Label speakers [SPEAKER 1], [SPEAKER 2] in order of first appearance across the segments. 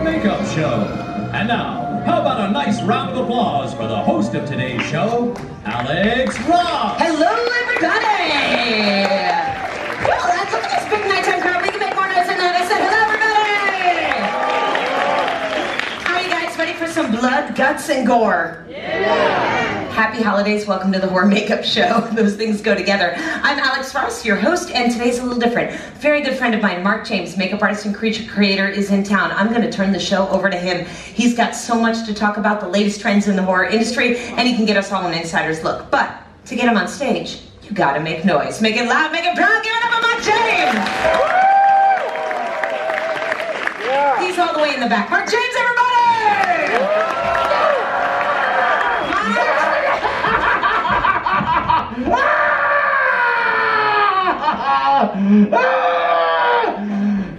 [SPEAKER 1] Makeup Show. And now, how about a nice round of applause for the host of today's show, Alex Ross.
[SPEAKER 2] Hello, everybody. Well, look at this big nighttime crowd. We can make more noise than that. I said, hello, everybody. Are you guys ready for some blood, guts, and gore? Yeah. Happy holidays. Welcome to the Horror Makeup Show. Those things go together. I'm Alex Ross, your host, and today's a little different. Very good friend of mine, Mark James, makeup artist and creature creator, is in town. I'm going to turn the show over to him. He's got so much to talk about, the latest trends in the horror industry, and he can get us all an insider's look. But to get him on stage, you got to make noise. Make it loud, make it proud. Give it up for Mark James! Yeah. He's all the way in the back. Mark James, everybody!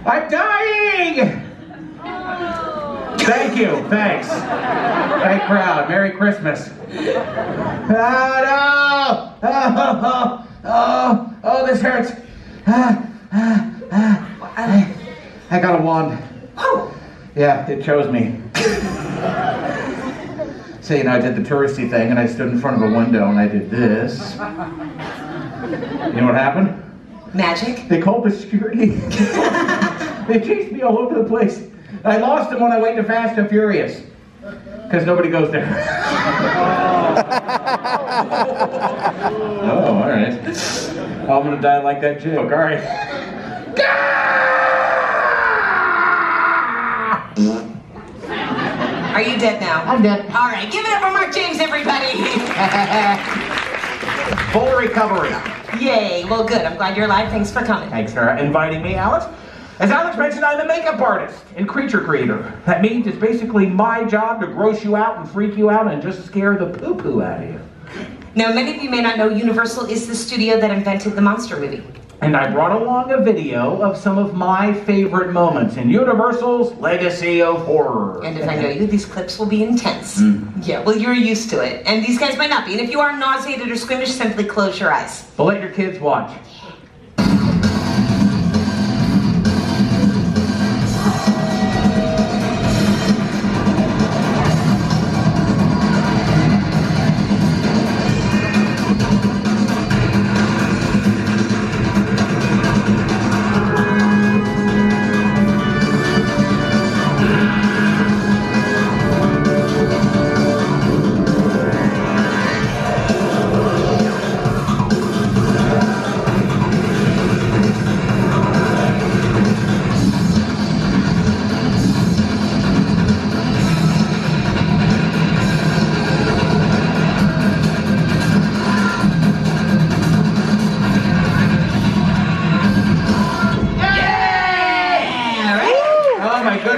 [SPEAKER 3] I'm dying! Thank you, thanks. Thank crowd. Merry Christmas. Oh, no! Oh, this hurts. I got a wand. Yeah, it chose me. So, you know, I did the touristy thing and I stood in front of a window and I did this. You know what happened?
[SPEAKER 2] Magic?
[SPEAKER 3] They called the security. They chased me all over the place. I lost them when I went to Fast and Furious. Because nobody goes there. Oh, all right. I'm going to die like that joke. All right.
[SPEAKER 2] Are you dead now?
[SPEAKER 3] I'm dead.
[SPEAKER 2] All right, give it up for Mark James, everybody.
[SPEAKER 3] Full recovery.
[SPEAKER 2] Yay, well good, I'm glad you're alive, thanks for coming.
[SPEAKER 3] Thanks for inviting me, Alex. As Alex mentioned, I'm a makeup artist and creature creator. That means it's basically my job to gross you out and freak you out and just scare the poo-poo out of you.
[SPEAKER 2] Now, many of you may not know Universal is the studio that invented the monster movie.
[SPEAKER 3] And I brought along a video of some of my favorite moments in Universal's legacy of horror.
[SPEAKER 2] And if I know you, these clips will be intense. Yeah, well, you're used to it. And these guys might not be. And if you are nauseated or squeamish, simply close your eyes.
[SPEAKER 3] But let your kids watch.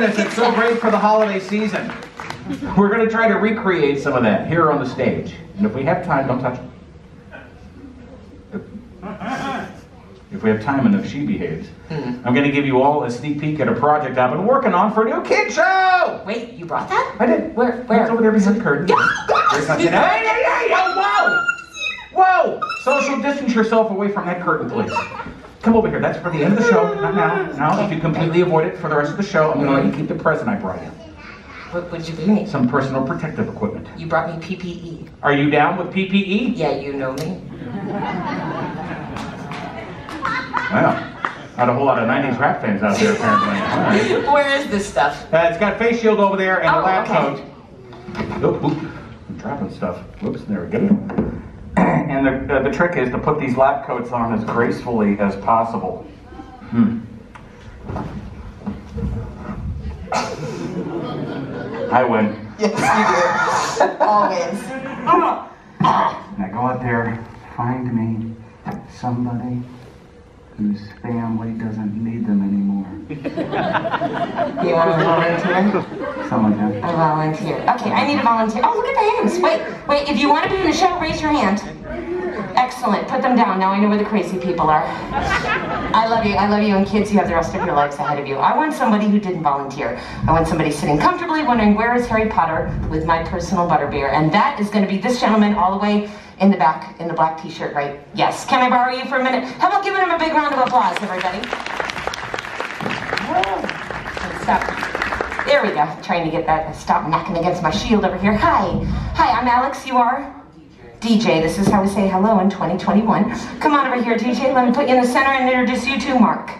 [SPEAKER 3] It's so great for the holiday season. We're going to try to recreate some of that here on the stage. And if we have time, don't touch it. If we have time and if she behaves, I'm going to give you all a sneak peek at a project I've been working on for a new kid show!
[SPEAKER 2] Wait, you brought that?
[SPEAKER 3] I did.
[SPEAKER 2] Where?
[SPEAKER 3] It's over there behind the curtain. Hey, whoa! Whoa! Social distance yourself away from that curtain, please. Come over here. That's for the end of the show. Not now. Now, if you completely avoid it for the rest of the show, I'm going to let you keep the present I brought you.
[SPEAKER 2] What did you bring me?
[SPEAKER 3] Some personal protective equipment.
[SPEAKER 2] You brought me PPE.
[SPEAKER 3] Are you down with PPE?
[SPEAKER 2] Yeah, you know me.
[SPEAKER 3] Wow. Not a whole lot of 90s rap fans out there, apparently. All right.
[SPEAKER 2] Where is this stuff?
[SPEAKER 3] It's got a face shield over there and a lab coat.
[SPEAKER 2] Okay.
[SPEAKER 3] Oop, I'm dropping stuff. Whoops, there we go. And the trick is to put these lab coats on as gracefully as possible. I win.
[SPEAKER 2] Yes, you do. Always.
[SPEAKER 3] Now go out there, find me somebody whose family doesn't need them anymore.
[SPEAKER 2] You want to volunteer?
[SPEAKER 3] Someone can.
[SPEAKER 2] A volunteer. Okay, I need a volunteer. Oh, look at the hands. Wait. If you want to be in the show, raise your hand. Excellent. Put them down. Now I know where the crazy people are. I love you, and kids, you have the rest of your lives ahead of you. I want somebody who didn't volunteer. I want somebody sitting comfortably wondering, where is Harry Potter with my personal butterbeer? And that is going to be this gentleman all the way in the back, in the black t-shirt, right? Yes. Can I borrow you for a minute? How about giving him a big round of applause, everybody? Stop. There we go. Trying to get that, stop knocking against my shield over here. Hi, I'm Alex. You are? DJ. This is how we say hello in 2021. Come on over here, DJ. Let me put you in the center and introduce you to Mark.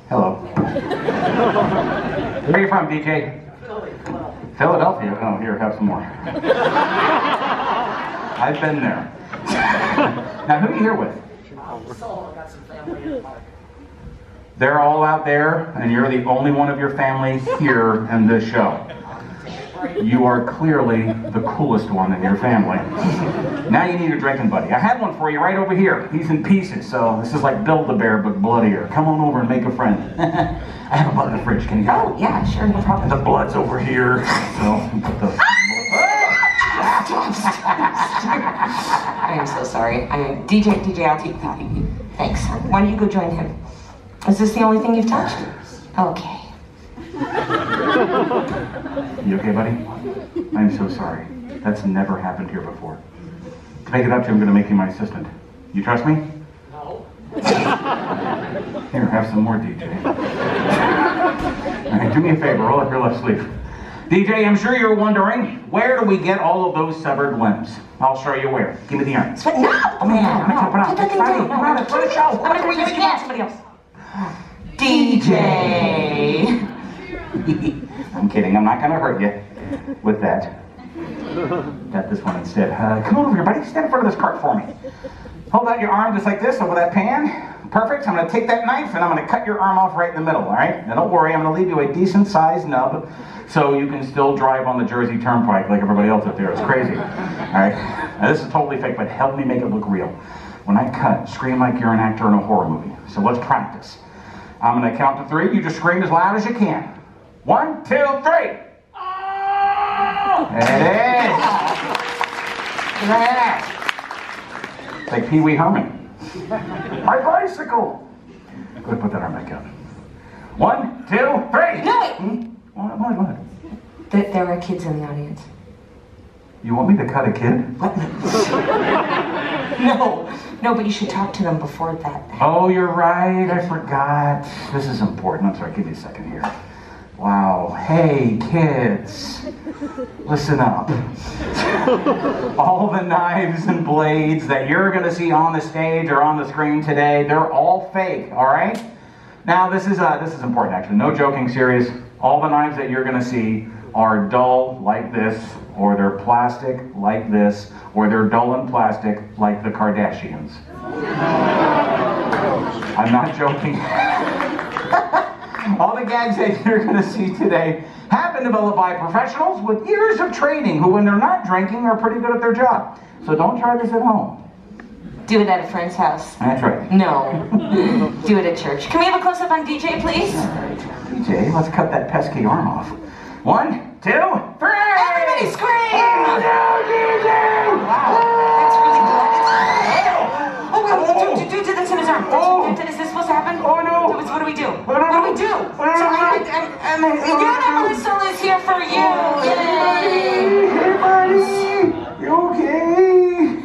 [SPEAKER 3] Hello. Where are you from, DJ? Philadelphia. Oh, here, have some more. I've been there. Now, who are you here with? They're all out there, and you're the only one of your family here in this show. You are clearly the coolest one in your family. Now you need a drinking buddy. I had one for you right over here. He's in pieces, so this is like Build-A-Bear, but bloodier. Come on over and make a friend. I have a blood in the fridge. Can you go?
[SPEAKER 2] Oh, yeah, sure, no problem.
[SPEAKER 3] The blood's over here. So, put the...
[SPEAKER 2] I am so sorry. DJ, I'll take that. Thanks. Why don't you go join him? Is this the only thing you've touched? Okay.
[SPEAKER 3] You okay, buddy? I'm so sorry. That's never happened here before. To make it up to you, I'm going to make you my assistant. You trust me? No. Here, have some more, DJ. All right, do me a favor. Roll up your left sleeve. DJ, I'm sure you're wondering, where do we get all of those severed limbs? I'll show you where. Give me the iron.
[SPEAKER 2] But no!
[SPEAKER 3] Oh, man, I'm going to put on. It's fine. Come on, let's run the show. I'm going to make you somebody else.
[SPEAKER 2] DJ!
[SPEAKER 3] I'm kidding. I'm not going to hurt you with that. Got this one instead. Come on over here, buddy. Stand in front of this cart for me. Hold out your arm just like this over that pan. Perfect. I'm going to take that knife and I'm going to cut your arm off right in the middle, all right? Now, don't worry. I'm going to leave you a decent-sized nub so you can still drive on the Jersey Turnpike like everybody else up there. It's crazy. All right? Now, this is totally fake, but help me make it look real. When I cut, scream like you're an actor in a horror movie. So let's practice. I'm going to count to 3. You just scream as loud as you can. 1, 2, 3. Oh! There it is. Look at that. It's like Pee Wee Herman. My bicycle. Go ahead, put that arm back up. 1, 2, 3.
[SPEAKER 2] No, wait.
[SPEAKER 3] What?
[SPEAKER 2] There are kids in the audience.
[SPEAKER 3] You want me to cut a kid?
[SPEAKER 2] What? No, but you should talk to them before that.
[SPEAKER 3] Oh, you're right. I forgot. This is important. I'm sorry. Give me a second here. Wow. Hey, kids. Listen up. All the knives and blades that you're going to see on the stage or on the screen today, they're all fake, all right? Now, this is important, actually. No joking, serious. All the knives that you're going to see are dull like this, or they're plastic like this, or they're dull and plastic like the Kardashians. I'm not joking. All the gags that you're going to see today have been developed by professionals with years of training who, when they're not drinking, are pretty good at their job. So don't try this at home.
[SPEAKER 2] Do it at a friend's house.
[SPEAKER 3] That's right.
[SPEAKER 2] No. Do it at church. Can we have a close-up on DJ, please?
[SPEAKER 3] All right. DJ, let's cut that pesky arm off. 1, 2, 3!
[SPEAKER 2] Everybody scream!
[SPEAKER 3] Oh, no, DJ!
[SPEAKER 2] Wow. That's really good. Oh, do this in his arm. Is this supposed to happen?
[SPEAKER 3] Oh, no.
[SPEAKER 2] What do we do?
[SPEAKER 3] What do we do?
[SPEAKER 2] Universal is here for you. Yay!
[SPEAKER 3] Hey, buddy! You okay?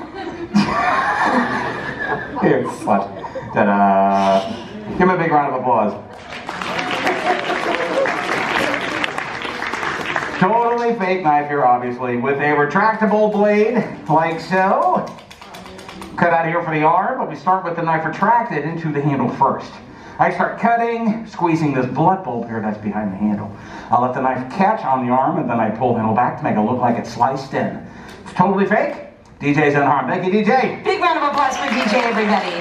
[SPEAKER 3] Here, watch. Ta-da! Give him a big round of applause. Totally fake knife here, obviously, with a retractable blade, like so. Cut out here for the arm, but we start with the knife retracted into the handle first. I start cutting, squeezing this blood bulb here that's behind the handle. I'll let the knife catch on the arm, and then I pull the handle back to make it look like it's sliced in. It's totally fake. DJ's unharmed. Thank you, DJ.
[SPEAKER 2] Big round of applause for DJ, everybody.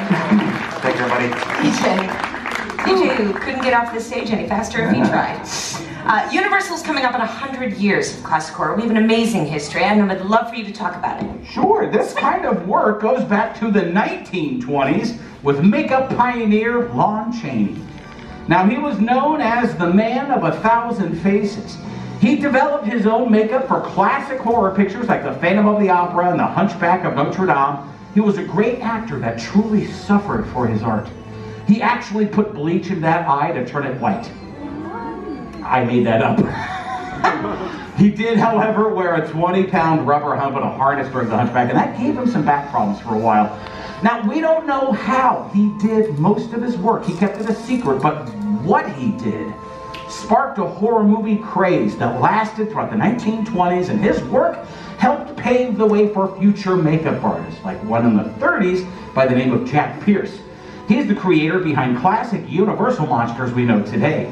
[SPEAKER 3] Thanks, everybody.
[SPEAKER 2] DJ couldn't get off this stage any faster if he tried. Universal's coming up on 100 years of classic horror. We have an amazing history, and I would love for you to talk about it.
[SPEAKER 3] Sure. This kind of work goes back to the 1920s with makeup pioneer Lon Chaney. Now, he was known as the man of 1,000 faces. He developed his own makeup for classic horror pictures like The Phantom of the Opera and The Hunchback of Notre Dame, he was a great actor that truly suffered for his art. He actually put bleach in that eye to turn it white. I made that up. He did, however, wear a 20-pound rubber hump and a harness during The Hunchback, and that gave him some back problems for a while. Now, we don't know how he did most of his work. He kept it a secret, but what he did sparked a horror movie craze that lasted throughout the 1920s, and his work helped pave the way for future makeup artists, like one in the 30s by the name of Jack Pierce. He's the creator behind classic Universal monsters we know today,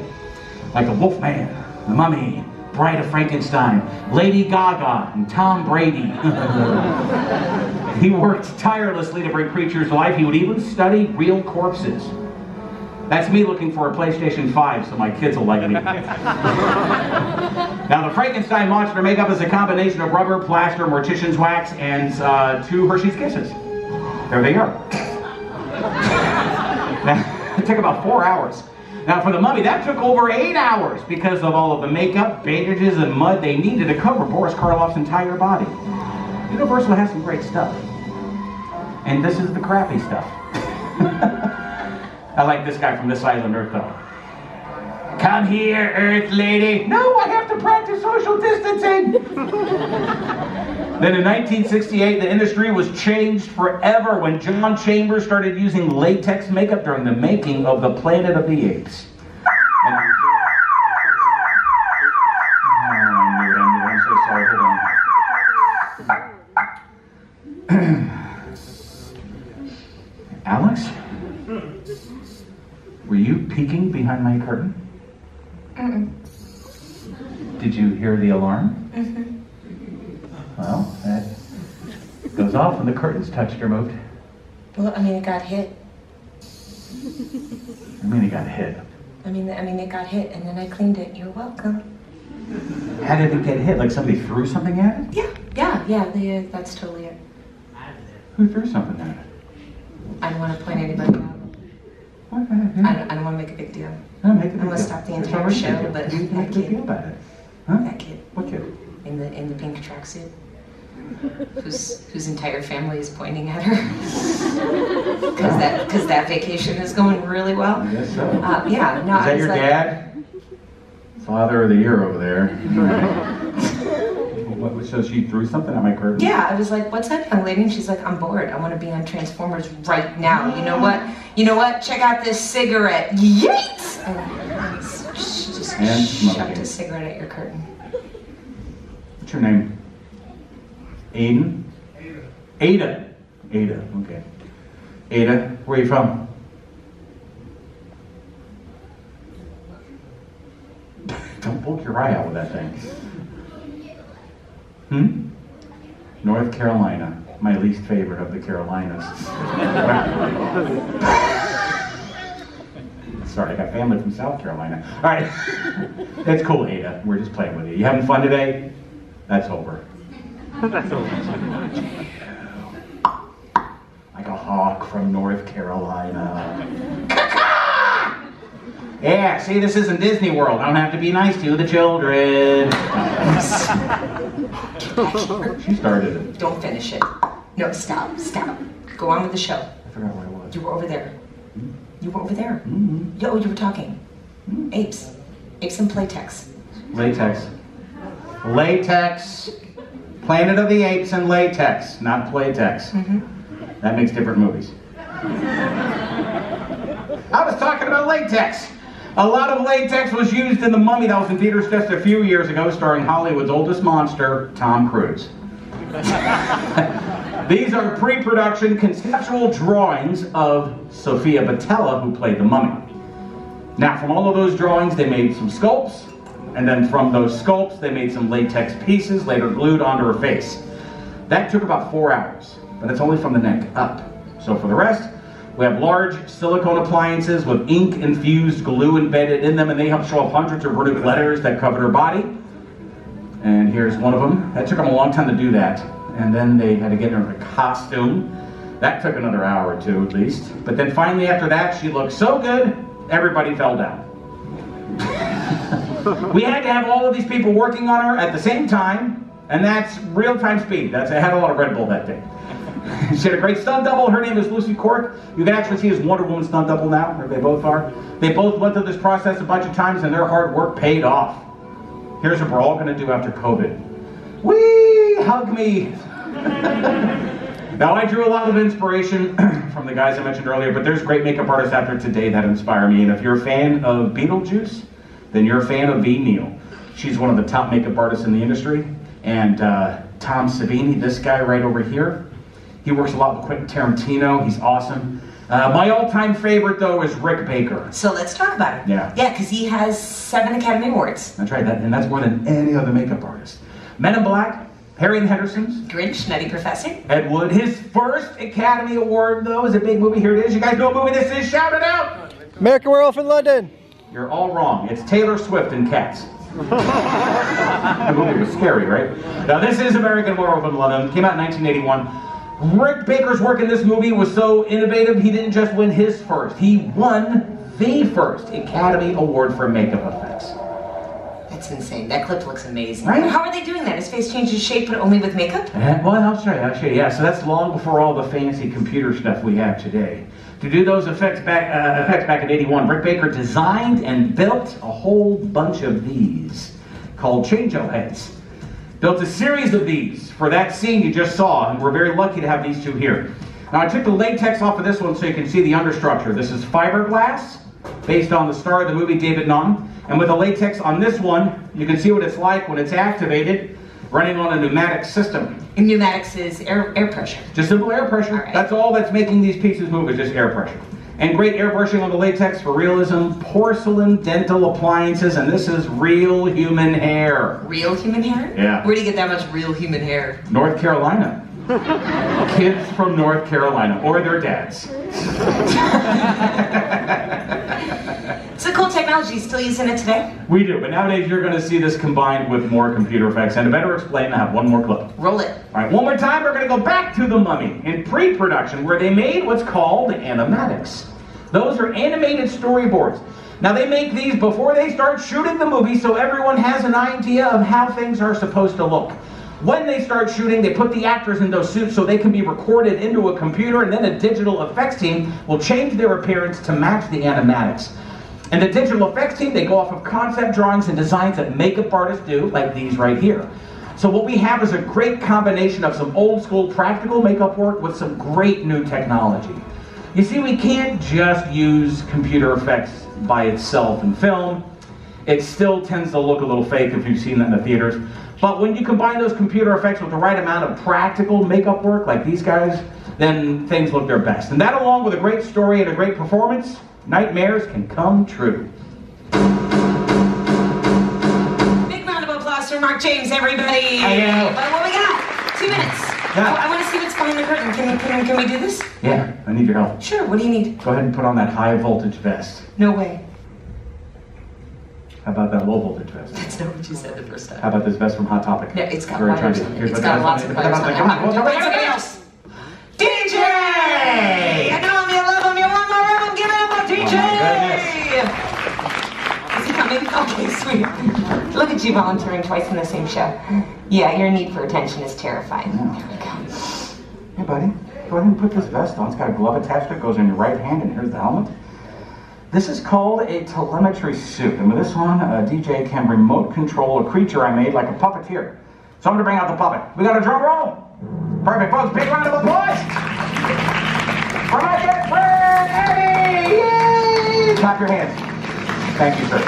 [SPEAKER 3] like the Wolfman, the Mummy, Bride of Frankenstein, Lady Gaga, and Tom Brady. He worked tirelessly to bring creatures to life. He would even study real corpses. That's me looking for a PlayStation 5 so my kids will like me. Now, the Frankenstein monster makeup is a combination of rubber, plaster, mortician's wax, and 2 Hershey's Kisses. There they are. Now, it took about 4 hours. Now, for the Mummy, that took over 8 hours because of all of the makeup, bandages, and mud they needed to cover Boris Karloff's entire body. Universal has some great stuff. And this is the crappy stuff. I like this guy from This Island Earth, though. Come here, Earth lady. No, I have to practice social distancing. Then in 1968, the industry was changed forever when John Chambers started using latex makeup during the making of the Planet of the Apes. I'm so sorry, hold on. Alex? Were you peeking behind my curtain? Did you hear the alarm? Well, that goes off when the curtain's touched or moved.
[SPEAKER 2] Well, I mean, it got hit.
[SPEAKER 3] I mean, it got hit.
[SPEAKER 2] I mean, it got hit, and then I cleaned it. You're welcome.
[SPEAKER 3] How did it get hit? Like somebody threw something at it?
[SPEAKER 2] Yeah, that's totally it.
[SPEAKER 3] Who threw something at it?
[SPEAKER 2] I don't want to point anybody out.
[SPEAKER 3] What?
[SPEAKER 2] I don't want to make a big deal.
[SPEAKER 3] No, make a big
[SPEAKER 2] I'm
[SPEAKER 3] deal.
[SPEAKER 2] going to stop the entire show, but
[SPEAKER 3] Make a
[SPEAKER 2] that
[SPEAKER 3] big deal
[SPEAKER 2] kid,
[SPEAKER 3] about it. Huh?
[SPEAKER 2] that kid
[SPEAKER 3] What kid?
[SPEAKER 2] in the pink tracksuit, whose entire family is pointing at her, because that vacation is going really well.
[SPEAKER 3] I guess so.
[SPEAKER 2] Yeah, no.
[SPEAKER 3] Is that your dad? Father of the year over there. What, so she threw something at my curtain?
[SPEAKER 2] Yeah, I was like, "What's up, young lady?" And she's like, "I'm bored. I want to be on Transformers right now. You know what? You know what? Check out this cigarette. Yeet!" And she just shoved a cigarette at your curtain.
[SPEAKER 3] What's your name? Aiden? Ada. Ada, okay. Ada, where are you from? Don't poke your eye out with that thing. North Carolina. My least favorite of the Carolinas. Sorry, I got family from South Carolina. All right. That's cool, Ada. We're just playing with you. You having fun today? That's over. That's over. Like a hawk from North Carolina. Yeah, see, this isn't Disney World. I don't have to be nice to the children. She started it.
[SPEAKER 2] Don't finish it. No, stop. Go on with the show.
[SPEAKER 3] I forgot where I was.
[SPEAKER 2] You were over there. You were over there.
[SPEAKER 3] Mm-hmm.
[SPEAKER 2] Yo, you were talking. Apes. Apes and Playtex.
[SPEAKER 3] Latex. Latex. Planet of the Apes and latex, not Playtex. That makes different movies. I was talking about latex. A lot of latex was used in The Mummy that was in theaters just a few years ago, starring Hollywood's oldest monster, Tom Cruise. These are pre-production conceptual drawings of Sophia Boutella, who played the Mummy. Now, from all of those drawings, they made some sculpts, and then from those sculpts, they made some latex pieces, later glued onto her face. That took about 4 hours, but it's only from the neck up. So for the rest, we have large silicone appliances with ink-infused glue embedded in them, and they help show off hundreds of vertic letters that covered her body. And here's one of them. That took them a long time to do that. And then they had to get her in a costume. That took another hour or two at least. But then finally after that, she looked so good, everybody fell down. We had to have all of these people working on her at the same time, and that's real-time speed. I had a lot of Red Bull that day. She had a great stunt double. Her name is Lucy Cork. You can actually see his Wonder Woman stunt double now, or they both are. They both went through this process a bunch of times, and their hard work paid off. Here's what we're all going to do after COVID. Whee! Hug me! Now, I drew a lot of inspiration from the guys I mentioned earlier, but there's great makeup artists out there today that inspire me. And if you're a fan of Beetlejuice, then you're a fan of V. Neal. She's one of the top makeup artists in the industry. And Tom Savini, this guy right over here, he works a lot with Quentin Tarantino. He's awesome. My all-time favorite, though, is Rick Baker.
[SPEAKER 2] So let's talk about it.
[SPEAKER 3] Yeah.
[SPEAKER 2] Yeah, because he has 7 Academy Awards.
[SPEAKER 3] That's right, and that's more than any other makeup artist. Men in Black, Harry and the Hendersons.
[SPEAKER 2] Grinch, Nutty Professor.
[SPEAKER 3] Ed Wood. His first Academy Award, though, is a big movie. Here it is. You guys know what movie this is? Shout it out!
[SPEAKER 4] American Werewolf in London.
[SPEAKER 3] You're all wrong. It's Taylor Swift and Cats. The movie was scary, right? Now, this is American Werewolf in London. Came out in 1981. Rick Baker's work in this movie was so innovative, he didn't just win his first. He won the first Academy Award for makeup effects.
[SPEAKER 2] That's insane. That clip looks amazing.
[SPEAKER 3] Right?
[SPEAKER 2] How are they doing that? His face changes shape, but only with makeup?
[SPEAKER 3] Well, I'll show you. Yeah, so that's long before all the fancy computer stuff we have today. To do those effects back in '81, Rick Baker designed and built a whole bunch of these called change-up heads. Built a series of these for that scene you just saw, and we're very lucky to have these two here. Now, I took the latex off of this one so you can see the understructure. This is fiberglass, based on the star of the movie David Nunn. And with the latex on this one, you can see what it's like when it's activated, running on a pneumatic system.
[SPEAKER 2] And pneumatics is air pressure.
[SPEAKER 3] Just simple air pressure.
[SPEAKER 2] Right.
[SPEAKER 3] That's all that's making these pieces move, is just air pressure. And great airbrushing on the latex for realism, porcelain dental appliances, and this is real human hair.
[SPEAKER 2] Real human hair?
[SPEAKER 3] Yeah.
[SPEAKER 2] Where do you get that much real human hair?
[SPEAKER 3] North Carolina. Kids from North Carolina, or their dads.
[SPEAKER 2] It's a cool technology. Still using it today?
[SPEAKER 3] We do, but nowadays you're going to see this combined with more computer effects. And to better explain, I have one more clip.
[SPEAKER 2] Roll it.
[SPEAKER 3] All right, one more time, we're going to go back to The Mummy in pre-production, where they made what's called animatics. Those are animated storyboards. Now, they make these before they start shooting the movie, so everyone has an idea of how things are supposed to look. When they start shooting, they put the actors in those suits so they can be recorded into a computer, and then a digital effects team will change their appearance to match the animatics. And the digital effects team, they go off of concept drawings and designs that makeup artists do, like these right here. So what we have is a great combination of some old school practical makeup work with some great new technology. You see, we can't just use computer effects by itself in film. It still tends to look a little fake if you've seen that in the theaters. But when you combine those computer effects with the right amount of practical makeup work, like these guys, then things look their best. And that, along with a great story and a great performance, nightmares can come true.
[SPEAKER 2] Big round of applause for Mark James, everybody.
[SPEAKER 3] Well,
[SPEAKER 2] what we got? 2 minutes.
[SPEAKER 3] Yeah.
[SPEAKER 2] I want to see what's behind the curtain. Can we do this?
[SPEAKER 3] Yeah, I need your help.
[SPEAKER 2] Sure. What do you need?
[SPEAKER 3] Go ahead and put on that high voltage vest.
[SPEAKER 2] No way.
[SPEAKER 3] How about that low voltage vest?
[SPEAKER 2] That's not what you said the first time.
[SPEAKER 3] How about this vest from Hot Topic?
[SPEAKER 2] No, it's got
[SPEAKER 3] Very
[SPEAKER 2] wires
[SPEAKER 3] trendy.
[SPEAKER 2] on it.
[SPEAKER 3] Here's
[SPEAKER 2] It's
[SPEAKER 3] what
[SPEAKER 2] got
[SPEAKER 3] that's
[SPEAKER 2] lots
[SPEAKER 3] on
[SPEAKER 2] of
[SPEAKER 3] it.
[SPEAKER 2] wires on it.
[SPEAKER 3] Come on,
[SPEAKER 2] Don't
[SPEAKER 3] come
[SPEAKER 2] find
[SPEAKER 3] on.
[SPEAKER 2] somebody else. DJ! I know him, you love him, you want more of him, give it up, DJ! Is he coming? Okay, sweet. Look at you volunteering twice in the same show. Yeah, your need for attention is terrifying. There we go.
[SPEAKER 3] Hey, buddy, go ahead and put this vest on. It's got a glove attached to it, goes in your right hand, and here's the helmet. This is called a telemetry suit, and with this one, a DJ can remote control a creature I made like a puppeteer. So I'm gonna bring out the puppet. We got a drum roll? Perfect, folks. Big round of applause for my good friend, Eddie! Yay! Clap your hands. Thank you, sir.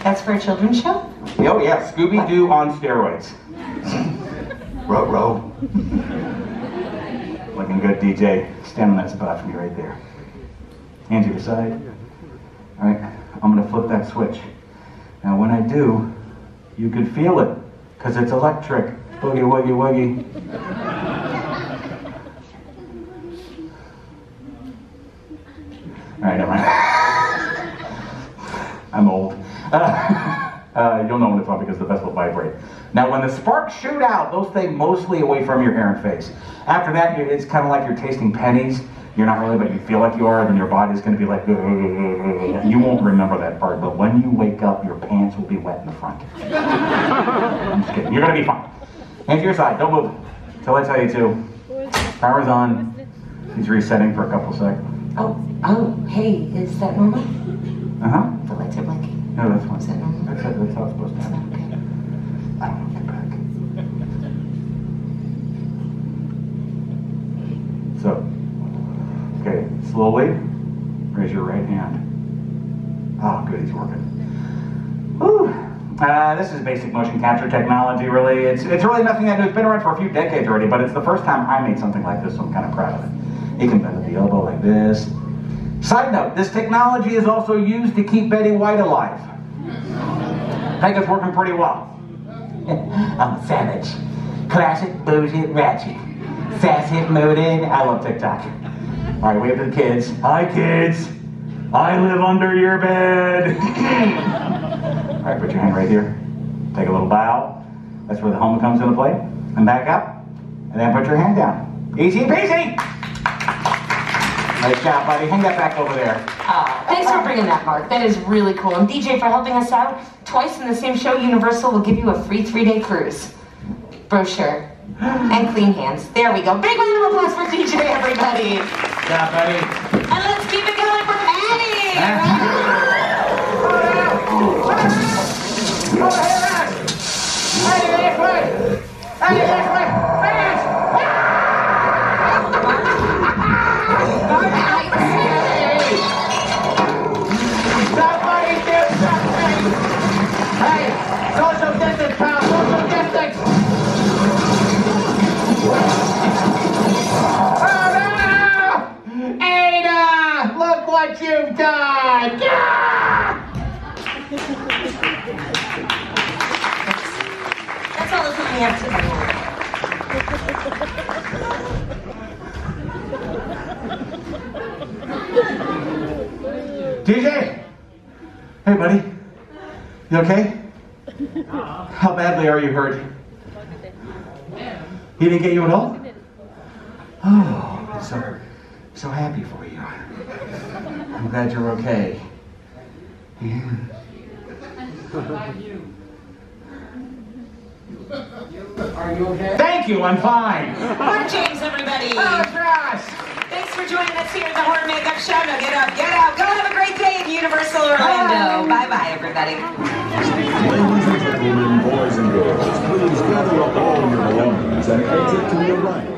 [SPEAKER 2] That's for a children's show?
[SPEAKER 3] Oh, yeah, Scooby-Doo on steroids. Row. Looking good, DJ. Stand on that spot for me right there. Hands to your side. All right, I'm gonna flip that switch. Now when I do, you can feel it, because it's electric. Boogie, woogie, woogie. All right, never mind. I'm old. You'll know when it's on because the vest will vibrate. Now when the sparks shoot out, those stay mostly away from your hair and face. After that, it's kind of like you're tasting pennies. You're not really, but you feel like you are, then your body's going to be like, you won't remember that part, but when you wake up, your pants will be wet in the front. I'm just kidding. You're going to be fine. Hands to your side. Don't move until I tell you to. Power's on. He's resetting for a couple seconds.
[SPEAKER 2] Oh, hey, is that normal?
[SPEAKER 3] Uh-huh.
[SPEAKER 2] The lights are blinking.
[SPEAKER 3] No, that's fine.
[SPEAKER 2] Is that normal?
[SPEAKER 3] That's how it's supposed to happen.
[SPEAKER 2] Okay.
[SPEAKER 3] I don't know, get back. So, okay, slowly, raise your right hand. Oh, good, he's working. Whew. This is basic motion capture technology, really. It's really nothing that new. It's been around for a few decades already, but it's the first time I made something like this, so I'm kind of proud of it. You can bend at the elbow like this. Side note, this technology is also used to keep Betty White alive. I think it's working pretty well. I'm a savage. Classic, bougie, ratchet. Sassy, moody. I love TikTok. All right, wave to the kids. Hi, kids. I live under your bed. All right, put your hand right here. Take a little bow. That's where the helmet comes into play. And back up. And then put your hand down. Easy peasy. Nice job, buddy. Hang that back over there.
[SPEAKER 2] Thanks for bringing that, Mark. That is really cool. And DJ for helping us out. Twice in the same show, Universal will give you a free 3-day cruise. Brochure. And clean hands. There we go. Big round of applause for DJ, everybody.
[SPEAKER 3] Good job, buddy.
[SPEAKER 2] And let's keep it going for Maddie.
[SPEAKER 3] Somebody do something! Hey, social distance, pal, social distance! Oh no! Ada! Look what you've done!
[SPEAKER 2] That's all the time we have today.
[SPEAKER 3] DJ! Hey, buddy. You okay? How badly are you hurt? He didn't get you at all? Oh, I'm so happy for you. I'm glad you're okay. Yeah.
[SPEAKER 4] Are you okay?
[SPEAKER 3] Thank you, I'm fine.
[SPEAKER 2] Mark James, everybody.
[SPEAKER 3] Oh, gosh.
[SPEAKER 2] Thanks for joining us here at the Horror Makeup Show. Now get up, get out. Go have a great day in Universal Orlando. Bye-bye, everybody.
[SPEAKER 5] Ladies and gentlemen, boys and girls, please gather up all your belongings and exit to your right.